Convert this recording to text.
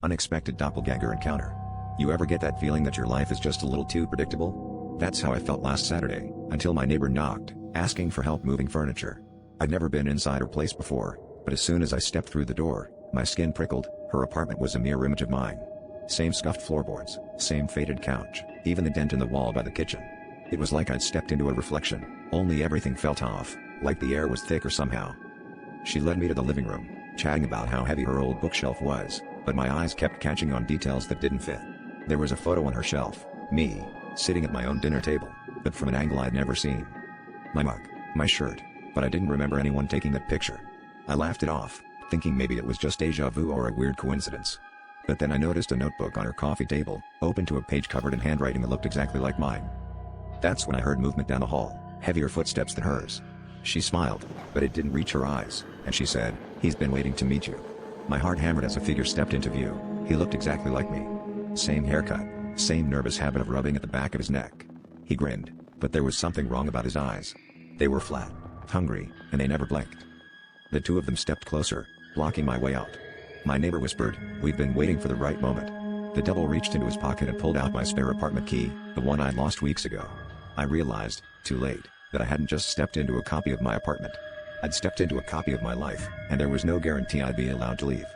Unexpected doppelganger encounter. You ever get that feeling that your life is just a little too predictable? That's how I felt last Saturday, until my neighbor knocked, asking for help moving furniture. I'd never been inside her place before, but as soon as I stepped through the door, my skin prickled. Her apartment was a mirror image of mine. Same scuffed floorboards, same faded couch, even the dent in the wall by the kitchen. It was like I'd stepped into a reflection, only everything felt off, like the air was thicker somehow. She led me to the living room, chatting about how heavy her old bookshelf was, but my eyes kept catching on details that didn't fit. There was a photo on her shelf, me, sitting at my own dinner table, but from an angle I'd never seen. My mug, my shirt, but I didn't remember anyone taking that picture. I laughed it off, thinking maybe it was just déjà vu or a weird coincidence. But then I noticed a notebook on her coffee table, open to a page covered in handwriting that looked exactly like mine. That's when I heard movement down the hall, heavier footsteps than hers. She smiled, but it didn't reach her eyes, and she said, "He's been waiting to meet you." My heart hammered as a figure stepped into view. He looked exactly like me. Same haircut, same nervous habit of rubbing at the back of his neck. He grinned, but there was something wrong about his eyes. They were flat, hungry, and they never blinked. The two of them stepped closer, blocking my way out. My neighbor whispered, "We've been waiting for the right moment." The double reached into his pocket and pulled out my spare apartment key, the one I'd lost weeks ago. I realized, too late, that I hadn't just stepped into a copy of my apartment. I'd stepped into a copy of my life, and there was no guarantee I'd be allowed to leave.